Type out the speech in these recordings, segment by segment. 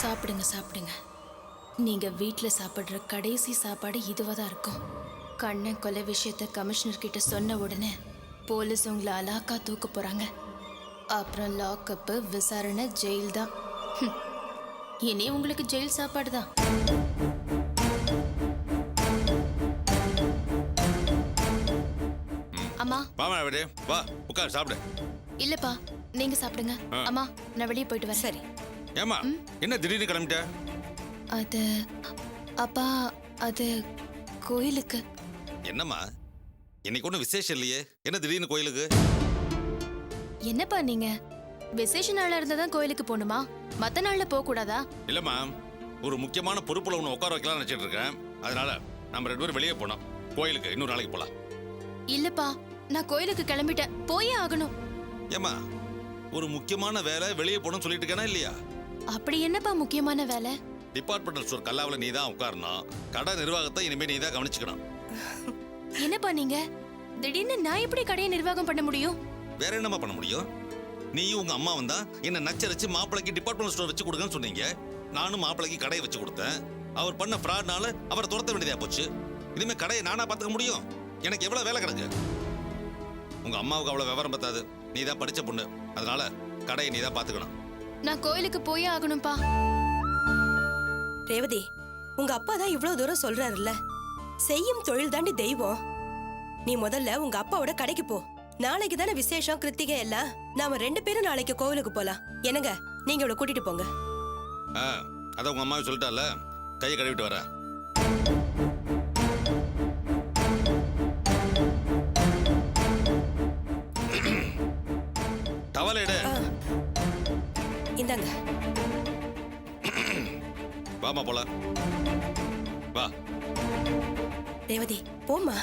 சாப்பிடுங்க சாப்பிடுங்க. நீங்க வீட்ல சாப்பிடுற கடைசி சாப்பாடு இதுவா தான் இருக்கும். கண்ணன் கொலை விஷயத்த கமிஷனர் கிட்ட சொன்ன உடனே போலீஸ் உங்களை அலாக்கா தூக்க போறாங்க. அப்புறம் லாக்அப்பு, விசாரணை, ஜெயில் தான். இனி உங்களுக்கு ஜெயில் சாப்பாடு தான். அம்மா வாமா வெளியே வா, உட்கார் சாப்பிடு. இல்லப்பா, நீங்க சாப்பிடுங்க. அம்மா நான் வெளியே போயிட்டு வரேன். சரி. ஏமா என்ன திடீர்னு கிளம்பிட்ட? அது அப்பா, அது கோயிலுக்கு. என்னம்மா இன்னைக்கு ஒன்றும் விசேஷம் இல்லையே, என்ன திடீர்னு கோயிலுக்கு? என்னப்பா நீங்க விசேஷ நாளா இருந்தா தான் கோயிலுக்கு போகணுமா? மத்த நாள்ல போக கூடாதா? இல்லம்மா, ஒரு முக்கியமான பொறுப்புல ஒன்று உட்கார வைக்கலாம்னு நினைச்சிட்டு இருக்கேன். அதனால நம்ம 2 பேரும் வெளியே போனோம். கோயிலுக்கு இன்னொரு நாளைக்கு போலாம். இல்லப்பா, நான் கோயிலுக்கு கிளம்பிட்டேன், போயே ஆகணும். ஏமா ஒரு முக்கியமான வேலை, வெளியே போகணும்னு சொல்லிட்டு இருக்கேனா இல்லையா? அப்படி என்னப்பா முக்கியமான வேலை? டிபார்ட்மெண்டல் ஸ்டோர் கல்லாவில் நீ தான் உட்காரணும். கடை நிர்வாகத்தை இனிமேல் நீ தான் கவனிச்சுக்கணும். என்னப்பா நீங்க திடீர்னு நான் எப்படி கடையை நிர்வாகம் பண்ண முடியும்? வேற என்னமா பண்ண முடியும்? நீயும் உங்க அம்மா வந்தா என்ன நச்சரிச்சு மாப்பிளைக்கு டிபார்ட்மெண்டல் ஸ்டோர் வச்சு கொடுங்கன்னு சொன்னீங்க. நானும் மாப்பிளைக்கு கடையை வச்சு கொடுத்தேன். அவர் பண்ண ஃப்ராட்னால அவரை துரத்த வேண்டியதா போச்சு. இனிமே கடையை நானா பார்த்துக்க முடியும்? எனக்கு எவ்வளவு வேலை கிடக்கு. உங்க அம்மாவுக்கு அவ்வளவு விவரம் பத்தாது. நீ தான் படிச்ச பொண்ணு, அதனால கடையை நீ தான் பார்த்துக்கணும். நான் கோயிலுக்கு போயே ஆகணும்பா. ரேவதி, உங்க அப்பா தான் இவ்வளவு தூரம் சொல்றாருல்ல, செய்யும் தொழில் தாண்டி தெய்வம். நீ முதல்ல உங்க அப்பாவோட கடைக்கு போ. நாளைக்கு தானே விசேஷம், கிருத்திகை எல்லாம். நாம 2 பேரும் நாளைக்கு கோவிலுக்கு போலாம். என்னங்க, நீங்க இவளை கூட்டிட்டு போங்க. அத உங்க அம்மாவை சொல்லிட்டால, கையை கழுவிட்டு வர. டவல் எடு. இந்தாங்க. வாமா போல. வா ரேவதி, போம்மா.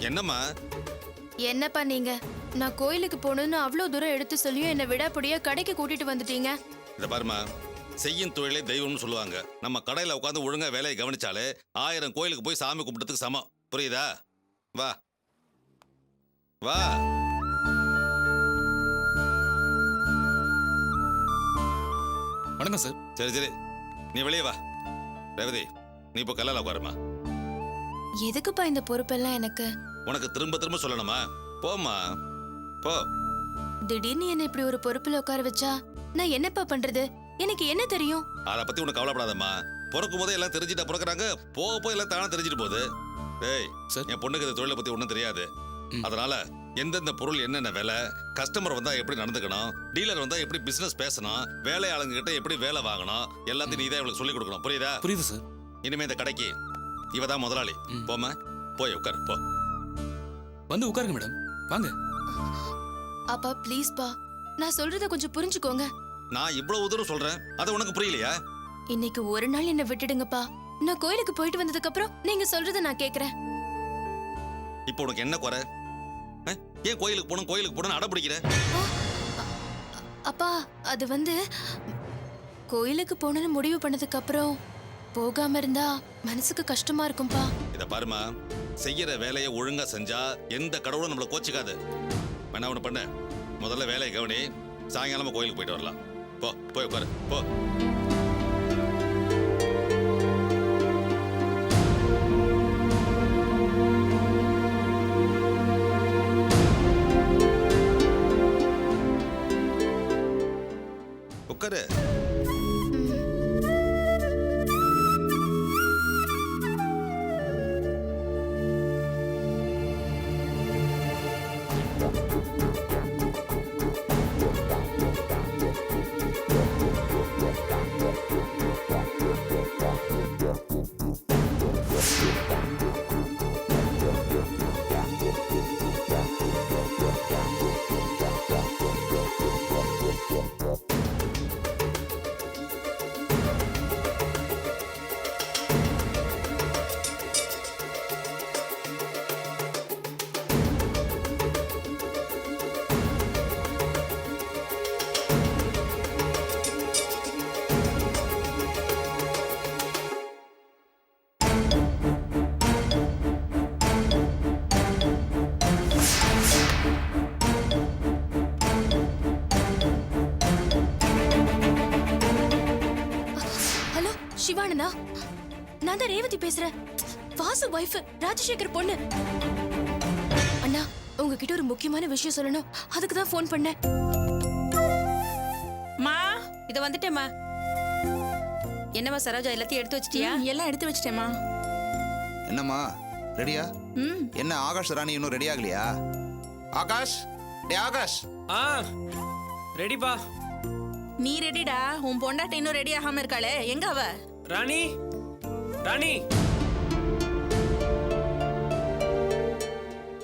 என்னம்மா? என்னப்பா நீங்க நான் கோயிலுக்கு போகணும்னு அவ்வளவு தூரம் எடுத்து சொல்லியும் என்ன விடாப்படியா கடைக்கு கூட்டிட்டு வந்துட்டீங்க. இத பாருமா, செய்யும் தொழிலே தெய்வம்னு சொல்லுவாங்க. நம்ம கடையில உட்காந்து ஒழுங்கா வேலையை கவனிச்சாலே 1000 கோயிலுக்கு போய் சாமி கும்பிட்டதுக்கு சமம். புரியுதா? வா வா. வணக்கம் சார். சரி சரி, நீ வெளியே வா. ரேவதி, நீ இப்போ கல்லால உட்காருமா. எதுக்குப்பா இந்த பொறுப்பெல்லாம் எனக்கு? உனக்கு திரும்ப திரும்ப சொல்லணுமா? போம்மா போ. திடீர்னு என்ன இப்படி ஒரு பொறுப்புல உட்கார வச்சா நான் என்னப்பா பண்றது? எனக்கு என்ன தெரியும்? அதை பத்தி உனக்கு கவலைப்படாதம்மா. பிறக்கும் போதே எல்லாம் தெரிஞ்சுட்டா பிறக்கிறாங்க, போக போய் எல்லாம் தானே தெரிஞ்சுட்டு போகுது. டேய், என் பொண்ணுக்கு இந்த தொழிலை பத்தி ஒன்றும் தெரியாது. அதனால எந்தெந்த பொருள் என்னென்ன விலை, கஸ்டமர் வந்தா எப்படி நடந்துக்கணும், டீலர் வந்தா எப்படி பிசினஸ் பேசணும், வேலையாளங்க கிட்ட எப்படி வேலை வாங்கணும், எல்லாத்தையும் நீ தான் இவளுக்கு சொல்லி கொடுக்கணும். புரியுதா? புரியுது சார். இனிமே இந்த கடைக்கு இவ தான் முதலாளி. போமா, போய் உட்காரு போ. வந்து உட்காருங்க மேடம், வாங்க. அப்பா ப்ளீஸ் பா, நான் சொல்றத கொஞ்சம் புரிஞ்சுக்கோங்க. நான் இவ்வளவு தூரம் சொல்றேன், அது உனக்கு புரியலையா? இன்னைக்கு ஒரு நாள் என்ன விட்டுடுங்கப்பா. நான் கோயிலுக்கு போயிட்டு வந்ததுக்கு அப்புறம் நீங்க சொல்றத நான் கேக்குறேன். இப்போ உனக்கு என்ன குறை? ஏன் கோயிலுக்கு போகணும் அடம் பிடிக்கிற? அப்பா, அது வந்து கோயிலுக்கு போகணும்னு முடிவு பண்ணதுக்கு அப்புறம் போகாம இருந்தா மனசுக்கு கஷ்டமா இருக்கும்பா. இத பாருமா, செய்யற வேலையை ஒழுங்கா செஞ்சா எந்த கடவுளும் நம்மள கோச்சிக்காது. வேணா ஒண்ணு பண்ணு, முதல்ல வேலையை கவனி, சாயங்காலமா கோயிலுக்கு போயிட்டு வரலாம். போ, போய் உட்காரு போ. உட்காரு. நான் தான் ரேவதி பேசுறேன். வாசு வைஃப், ராஜசேகர் பொண்ணு. அண்ணா, உங்ககிட்ட ஒரு முக்கியமான விஷயம் சொல்லணும். அதுக்கு தான் ஃபோன் பண்ணேன். மா இத வந்துட்டேம்மா. என்னம்மா சரோஜா, எல்லாத்தையும் எடுத்து வச்சிட்டியா? எல்லாம் எடுத்து வச்சிட்டேமா. என்னம்மா ரெடியா? ம். என்ன ஆகாஷ் ராணி இன்னும் ரெடி ஆகலையா? ஆகாஷ், டே ஆகாஷ். ரெடிப்பா. நீ ரெடிடா? உன் பொண்டாட்டி இன்னும் ரெடி ஆகாம இருக்காளே, எங்க அவ? ராணி, ராணி.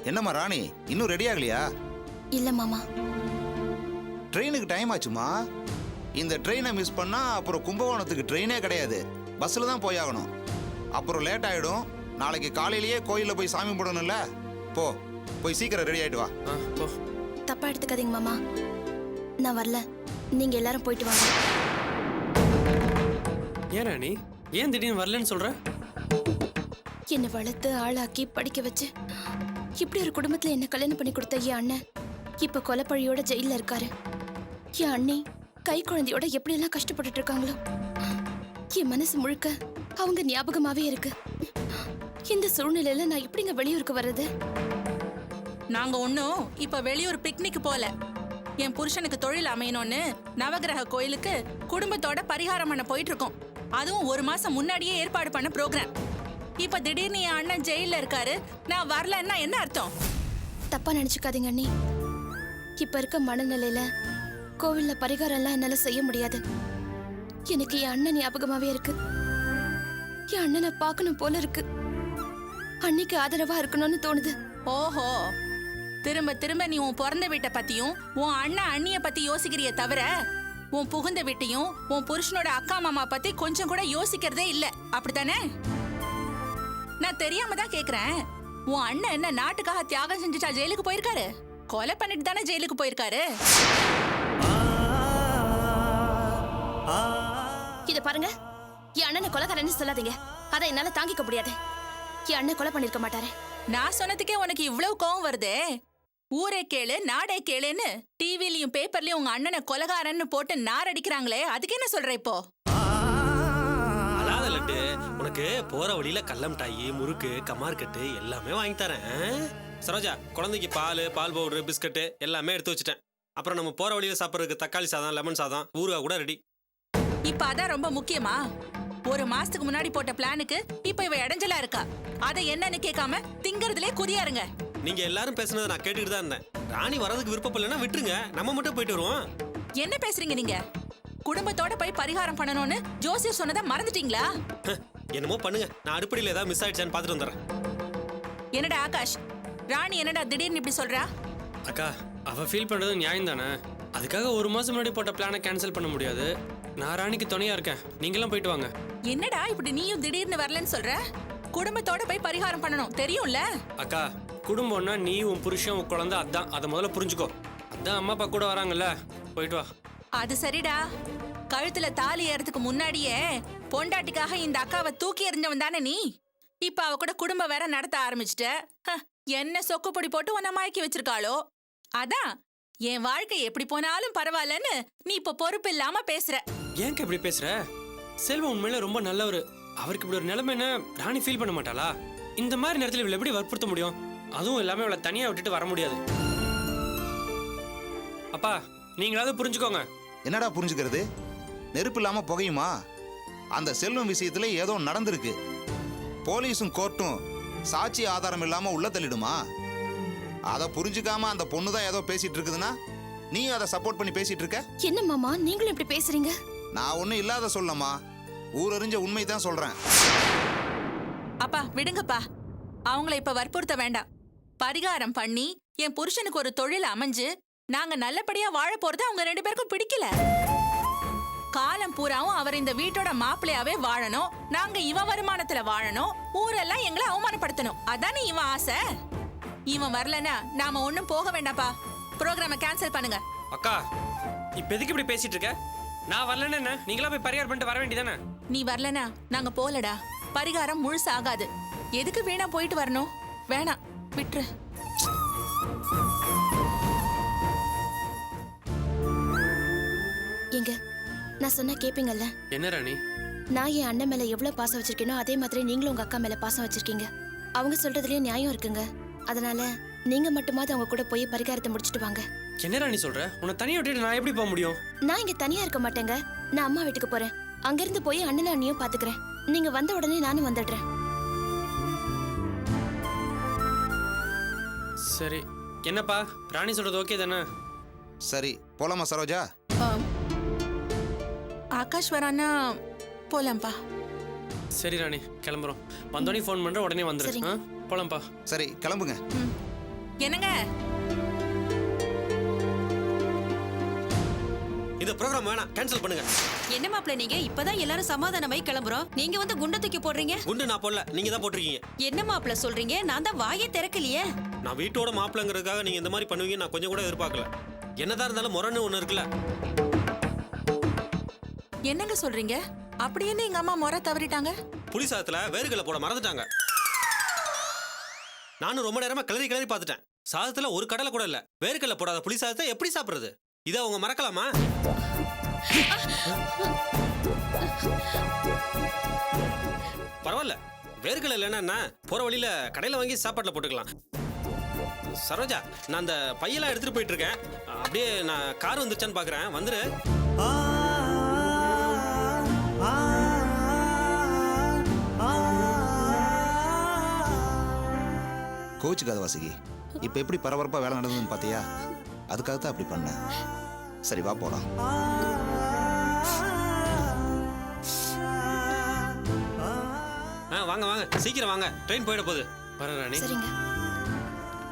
என்னம்மா ராணி இன்னும் ரெடி ஆகலையா? இல்ல மாமா. ட்ரெயினுக்கு டைம் ஆச்சுமா. இந்த ட்ரெயினை மிஸ் பண்ணா அப்புறம் கும்பகோணத்துக்கு ட்ரெயினே கிடையாது, பஸ்ல தான் போயாகணும். அப்புறம் லேட் ஆயிடும். நாளைக்கு காலையிலேயே கோயில்ல போய் சாமி போடணும்ல. போய் சீக்கிரம் ரெடி ஆயிட்டு வா. போ. தப்பா எடுத்துக்காதீங்க மாமா. நான் வரல. நீங்க எல்லாரும் போயிட்டு வாங்க. ஏன் ராணி, ஏன் திடீர்னு வரலன்னு சொல்ற? என்னை வளர்த்து ஆளாக்கி படிக்க வச்சு இப்படி ஒரு குடும்பத்துல என்ன கல்யாணம் பண்ணி கொடுத்த என் அண்ணன் இப்ப கொலைப்பழியோட ஜெயில இருக்காரு. என் அண்ணி கை குழந்தையோட எப்படி எல்லாம் கஷ்டப்பட்டுட்டு இருக்காங்களோ, என் மனசு முழுக்க அவங்க ஞாபகமாவே இருக்கு. இந்த சூழ்நிலையில நான் எப்படிங்க வெளியூருக்கு வர்றது? நாங்க ஒண்ணும் இப்ப வெளியூர் பிக்னிக் போல. என் புருஷனுக்கு தொழில் அமையணும்னு நவகிரக கோயிலுக்கு குடும்பத்தோட பரிகாரம் பண்ண போயிட்டு இருக்கோம். அதுவும் 1 மாசம் முன்னாடியே ஏற்பாடு பண்ண ப்ரோக்ராம். இப்ப திடீர்னு என் அண்ணன் ஜெயில இருக்காரு, நான் வரலன்னா என்ன அர்த்தம்? தப்பா நினைச்சுக்காதீங்க அண்ணி. இப்ப இருக்க மனநிலையில கோவில்ல பரிகாரம் எல்லாம் என்னால செய்ய முடியாது. எனக்கு என் அண்ணன் ஞாபகமாவே இருக்கு. என் அண்ணனை பார்க்கணும் போல இருக்கு. அன்னைக்கு ஆதரவா இருக்கணும்னு தோணுது. ஓஹோ, திரும்ப திரும்ப நீ உன் பிறந்த வீட்டை பத்தியும் உன் அண்ணன் அண்ணிய பத்தி யோசிக்கிறிய தவிர உன் புகுந்த வீட்டையும் உன் புருஷனோட அக்கா மாமா பத்தி கொஞ்சம் கூட யோசிக்கிறதே இல்ல, அப்படித்தானே? நான் தெரியாம தான் கேக்குறேன். உன் அண்ணன் என்ன நாட்டுக்காக தியாகம் செஞ்சுட்டா ஜெயிலுக்கு போயிருக்காரு? கொலை பண்ணிட்டு தானே ஜெயிலுக்கு போயிருக்காரு. இத பாருங்க, என் அண்ணனை கொலைக்காரன்னு சொல்லாதீங்க. அதை என்னால தாங்கிக்க முடியாது. என் அண்ணன் கொலை பண்ணிருக்க மாட்டாரு. நான் சொன்னதுக்கே உனக்கு இவ்வளவு கோவம் வருதே? ஊரே கேளு நாடே கேளுன்னு டிவிலயும் பேப்பர்லயும் உங்க அண்ணனை கொலைகாரன்னு போட்டு நார் அடிக்கிறாங்களே, அதுக்கு என்ன சொல்ற இப்போ? அலாத லட்டு, உனக்கு போற வழியில கல்லமிட்டாயி, முறுக்கு, கமார்கட்டு எல்லாமே வாங்கி தரேன். சரோஜா, குழந்தைக்கு பால் பவுடர், பிஸ்கட்டு எல்லாமே எடுத்து வச்சுட்டேன். அப்புறம் நம்ம போற வழியில சாப்பிட்றதுக்கு தக்காளி சாதம், லெமன் சாதம், ஊறுகாய் கூட ரெடி. இப்ப அதான் ரொம்ப முக்கியமா? 1 மாசத்துக்கு முன்னாடி போட்ட பிளானுக்கு இப்ப இவ இடைஞ்சலா இருக்கா. அதை என்னன்னு கேட்காம திங்கறதுலே குறியாருங்க. நீங்க எல்லாரும் பேசுனதை நான் கேட்டுக்கிட்டு தான் இருந்தேன். ராணி வரதுக்கு விருப்பம் இல்லைன்னா விட்டுருங்க, நம்ம மட்டும் போயிட்டு வருவோம். என்ன பேசுறீங்க நீங்க? குடும்பத்தோட போய் பரிகாரம் பண்ணணும்னு ஜோசியர் சொன்னதை மறந்துட்டீங்களா? என்னமோ பண்ணுங்க, நான் அடுப்படியில் ஏதாவது மிஸ் ஆயிடுச்சான்னு பார்த்துட்டு வந்துடுறேன். என்னடா ஆகாஷ், ராணி என்னடா திடீர்னு இப்படி சொல்றா? அக்கா, அவ ஃபீல் பண்றது நியாயம் தானே. அதுக்காக 1 மாசம் முன்னாடி போட்ட பிளானை கேன்சல் பண்ண முடியாது. நான் ராணிக்கு துணையா இருக்கேன், நீங்களும் போயிட்டு வாங்க. என்னடா இப்படி நீயும் திடீர்னு வரலன்னு சொல்ற? குடும்பத்தோட போய் பரிகாரம் பண்ணணும், தெரியும்ல? அக்கா, குடும்பம்னா நீ, உன் புருஷன், உன் குழந்தை, அதான். அதை முதல்ல புரிஞ்சுக்கோ. அதான் அம்மா அப்பா கூட வராங்கல்ல, போயிட்டு வா. அது சரிடா. கழுத்துல தாலி ஏறதுக்கு முன்னாடியே பொண்டாட்டிக்காக இந்த அக்காவை தூக்கி எறிஞ்சவன் தானே நீ. இப்ப அவ கூட குடும்பம் வேற நடத்த ஆரம்பிச்சுட்ட. என்ன சொக்கு பொடி போட்டு உன்னை மயக்கி வச்சிருக்காளோ? அதான் என் வாழ்க்கை எப்படி போனாலும் பரவாயில்லன்னு நீ இப்ப பொறுப்பு இல்லாம பேசுற. ஏன்க்கா இப்படி பேசுற? செல்வம் உண்மையில ரொம்ப நல்லவர். அவருக்கு இப்படி ஒரு நிலைமை என்ன ராணி ஃபீல் பண்ண மாட்டாளா? இந்த மாதிரி நேரத்தில் இவளை எப்படி வற்புறுத்த முடியும்? அதுவும் எல்லாமே அவளை தனியா விட்டுட்டு வர முடியாது. அப்பா, நீங்களாவது புரிஞ்சுக்கோங்க. என்னடா புரிஞ்சுக்கிறது? நெருப்பு இல்லாம புகையுமா? அந்த செல்வம் விஷயத்துல ஏதோ நடந்திருக்கு. போலீஸும் கோர்ட்டும் சாட்சி ஆதாரம் இல்லாம உள்ள தள்ளிடுமா? அதை புரிஞ்சுக்காம அந்த பொண்ணு தான் ஏதோ பேசிட்டு இருக்குதுன்னா நீ அதை சப்போர்ட் பண்ணி பேசிட்டு இருக்க. என்ன மாமா, நீங்களும் இப்படி பேசுறீங்க? நான் ஒன்னும் இல்லாத சொல்லமா, ஊரறிஞ்ச உண்மை தான் சொல்றேன். அப்பா விடுங்கப்பா, அவங்கள இப்ப வற்புறுத்த வேண்டாம். பரிகாரம் பண்ணி என் புருஷனுக்கு ஒரு தொழில் அமைஞ்சு நாங்க நல்லபடியா வாழ போறது அவங்க 2 பேருக்கும் பிடிக்கல. காலம் பூராவும் அவர் இந்த வீட்டோட மாப்பிள்ளையாவே வாழணும், நாங்க இவன் வருமானத்துல வாழணும், ஊரெல்லாம் எங்களை அவமானப்படுத்தணும், அதானே இவன் ஆசை. இவன் வரலனா நாம ஒண்ணும் போக வேண்டாப்பா. ப்ரோக்ராம கேன்சல் பண்ணுங்க. அக்கா, இப்ப எதுக்கு இப்படி பேசிட்டு இருக்க? நான் வரலன்னு என்ன, நீங்களா போய் பரிகாரம் பண்ணிட்டு வர வேண்டியதானே? நீ வரலனா நாங்க போலடா. பரிகாரம் முழுசாகாது. எதுக்கு வீணா போயிட்டு வரணும்? வேணாம், விட்டுரு. எங்க நான் சொன்னா கேப்பீங்கல்ல? என்ன ராணி, நான் என் அண்ணன் மேல எவ்வளவு பாசம் வச்சிருக்கேனோ அதே மாதிரி நீங்களும் உங்க அக்கா மேல பாசம் வச்சிருக்கீங்க. அவங்க சொல்றதுலயும் நியாயம் இருக்குங்க. அதனால நீங்க மட்டுமாவது அவங்க கூட போய் பரிகாரத்தை முடிச்சிட்டு வாங்க. என்ன ராணி சொல்ற? உன்னை தனியா விட்டுட்டு நான் எப்படி போக முடியும்? நான் இங்க தனியா இருக்க மாட்டேங்க. நான் அம்மா வீட்டுக்கு போறேன். அங்கிருந்து போய் அண்ணன் அண்ணியும் பாத்துக்கிறேன். நீங்க வந்த உடனே நானும் வந்துடுறேன். சரி. என்னப்பா ராணி சொல்றது ஓகே தானே? சரி போலாமா சரோஜா? ஆகாஷ் வரானா போலாம்ப்பா. சரி ராணி, கிளம்புறோம். வந்தோடனே ஃபோன் பண்ற, உடனே வந்துரு. சரிங்க. போலாம்ப்பா. சரி கிளம்புங்க. என்னங்க இந்த ப்ரோக்ராம் வேணாம், கேன்சல் பண்ணுங்க. என்ன மாப்பிள்ள நீங்க இப்பதான் எல்லாரும் சமாதானமாய் கிளம்புறோம், நீங்க வந்து குண்டை தூக்கி போடுறீங்க. குண்டு நான் போடல, நீங்க தான் போட்டிருக்கீங்க. என்ன மாப்பிள்ள சொல்றீங்க? நான் தான் வாயே திறக்கலையே. நான் வீட்டோட மாப்பிள்ளைங்கிறதுக்காக நீங்க இந்த மாதிரி பண்ணுவீங்க நான் கொஞ்சம் கூட எதிர்பார்க்கல. என்னதான் இருந்தாலும் முரணு ஒண்ணு இருக்குல்ல. என்னங்க சொல்றீங்க? அப்படி என்ன எங்க அம்மா முறை தவறிட்டாங்க? புளி சாதத்துல வேர்கடலை போட மறந்துட்டாங்க. நானும் ரொம்ப நேரமா கிளறி கிளறி பார்த்துட்டேன். சாதத்துல ஒரு கடலை கூட இல்ல. வேர்கடலை போடாத புளி சாதத்தை எப்படி சாப்பிடுறது? இதை அவங்க மறக்கலாமா? பரவாயில்ல, வேர்கடலை இல்லைன்னா போற வழியில கடையில வாங்கி சாப்பாட்டுல போட்டுக்கலாம். சரோஜா, நான் அந்த பையெல்லாம் எடுத்துட்டு போயிட்டு இருக்கேன். அப்படியே நான் கார் வந்துருச்சான்னு பாக்குறேன். வந்துரு. கோச்சுக்காத வாசுகி. இப்போ எப்படி பரபரப்பாக வேலை நடந்ததுன்னு பார்த்தியா? அதுக்காக தான் அப்படி பண்ணேன். சரி வா போலாம். வாங்க வாங்க, சீக்கிரம் வாங்க, ட்ரெயின் போயிட போகுது. வரேன் ராணி. சரிங்க.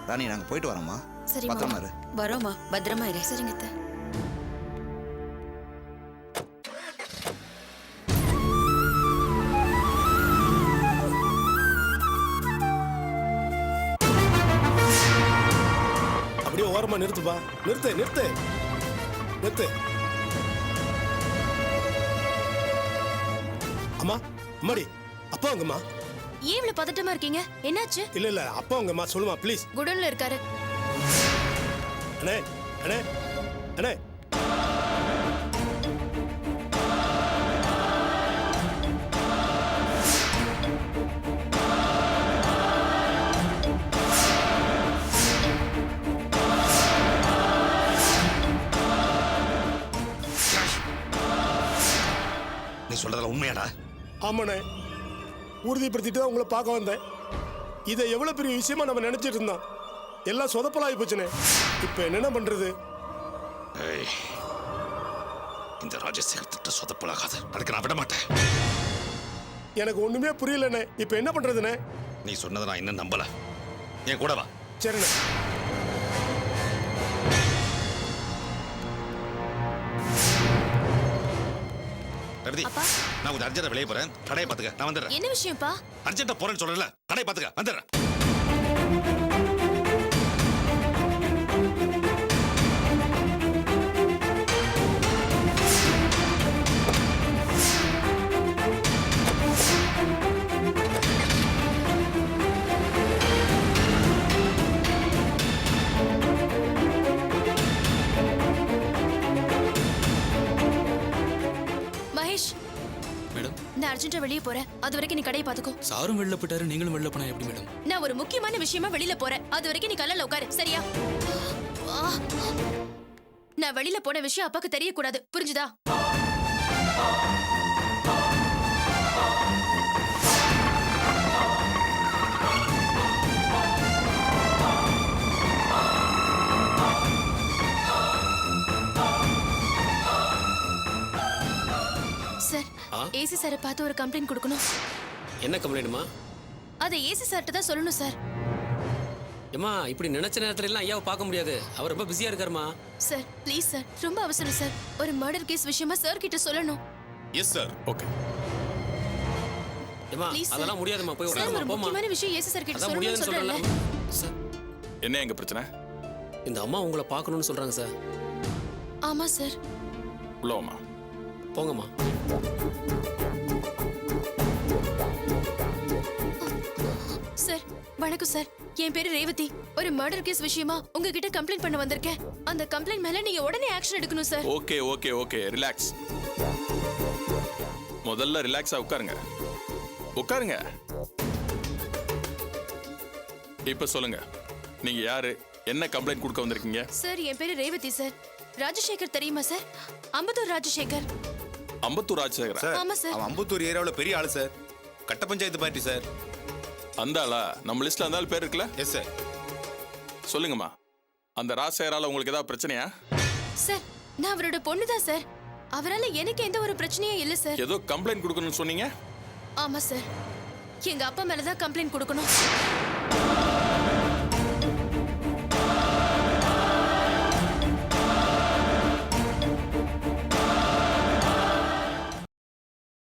ராணி நாங்கள் போயிட்டு வரோம்மா. சரி பத்திரமா இரு. வரோமா, பத்திரமா இரு. சரிங்க அத்தை. அப்படியே ஓரமா நிறுத்துப்பா. நிறுத்து நிறுத்து நிறுத்து. அம்மா, அம்மாடி, அப்பா அங்கம்மா. ஏன் இவ்வளவு பதட்டமா இருக்கீங்க? என்னாச்சு? இல்ல இல்ல, அப்பா அங்கம்மா, சொல்லுமா ப்ளீஸ். குடோன்ல இருக்காரு. அண்ணே அண்ணே அண்ணே. நீ சொல்றதுல உண்மையாடா? ஆமாண்ணே, உறுதிப்படுத்திட்டு தான் உங்களை பார்க்க வந்தேன். இதை எவ்வளவு பெரிய விஷயமா நம்ம நினைச்சிட்டு இருந்தோம். எல்லாம் சொதப்பலாகி போச்சுண்ணே. இப்போ என்னென்ன பண்றது? ஏய், இந்த ராஜசேகர் திட்ட சொதப்பலாகாது. அதுக்கு நான் விட மாட்டேன். எனக்கு ஒண்ணுமே புரியலண்ணே. இப்போ என்ன பண்றதுண்ணே? நீ சொன்னதை நான் இன்னும் நம்பல. என் கூட வா. சரிண்ணே. ரவி, நான் கொஞ்சம் அர்ஜென்ட்டா வெளியே போறேன். கடையை பாத்துக்க, நான் வந்துடுறேன். என்ன விஷயம்ப்பா? அர்ஜென்ட்டா போறேன்னு சொல்றேன்ல, கடையை பாத்துக்க, வந்துடுறேன். மகேஷ், மேடம், நான் அர்ஜென்ட்டா வெளியே போறேன். அது வரைக்கும் நீ கடையை பாத்துக்கோ. சாரும் வெளில போயிட்டாரு, நீங்களும் வெளில போனா எப்படி மேடம்? நான் ஒரு முக்கியமான விஷயமா வெளியில போறேன். அது வரைக்கும் நீ கல்லல உட்காரு, சரியா? நான் வெளியில போன விஷயம் அப்பாக்கு தெரியக்கூடாது, புரிஞ்சுதா? சார், ஏசி சாரை பார்த்து ஒரு கம்ப்ளைண்ட் கொடுக்கணும். என்ன கம்ப்ளைண்ட்மா? அதை ஏசி சார்ட்ட தான் சொல்லணும் சார். ஏம்மா, இப்படி நினைச்ச நேரத்துல எல்லாம் ஐயாவை பார்க்க முடியாது. அவர் ரொம்ப பிஸியா இருக்காருமா. சார், ப்ளீஸ் சார், ரொம்ப அவசரம் சார். ஒரு மர்டர் கேஸ் விஷயமா சார் கிட்ட சொல்லணும். Yes sir. ஓகே. ஏம்மா, Please, sir. அதெல்லாம் முடியாதுமா. போய் சார், உட்காருமா, ஒரு போமா. முக்கியமான விஷயம் ஏசி சார் கிட்ட அதான் சொல்லணும்னு முடியாதுன்னு சொல்றேன்ல. சொல்றேன்ல. சார், என்ன எங்க பிரச்சனை? இந்த அம்மா உங்களை பார்க்கணும்னு சொல்றாங்க சார். ஆமா சார். உள்ளவமா போங்கம்மா. சார், வணக்கம் சார். என் பேரு ரேவதி. ஒரு மர்டர் கேஸ் விஷயமா உங்ககிட்ட கம்ப்ளைண்ட் பண்ண வந்திருக்கேன். அந்த கம்ப்ளைண்ட் மேல நீங்க உடனே ஆக்ஷன் எடுக்கணும் sir. Okay okay okay, relax. முதல்ல ரிலாக்ஸா உட்காருங்க. உட்காருங்க. இப்ப சொல்லுங்க, நீங்க யாரு, என்ன கம்ப்ளைண்ட் கொடுக்க வந்திருக்கீங்க? சார் என் பேரு ரேவதி சார். ராஜசேகர் தெரியுமா சார்? அம்பத்தூர் ராஜசேகர். அம்பத்தூர் ராஜசேகரா? ஆமா சார். அவன் அம்பத்தூர் ஏரியாவில் பெரிய ஆளு சார். கட்ட பஞ்சாயத்து பார்ட்டி சார். அந்த ஆளா? நம்ம லிஸ்ட்ல அந்த ஆள் பேர் இருக்குல்ல? Yes sir. சொல்லுங்கம்மா, அந்த ராஜசேகரால உங்களுக்கு ஏதாவது பிரச்சனையா? சார் நான் அவரோட பொண்ணு தான் சார். அவரால எனக்கு எந்த ஒரு பிரச்சனையும் இல்ல சார். ஏதோ கம்ப்ளைண்ட் கொடுக்கணும்னு சொன்னீங்க? ஆமா சார், எங்க அப்பா மேலதான் கம்ப்ளைண்ட் கொடுக்கணும்.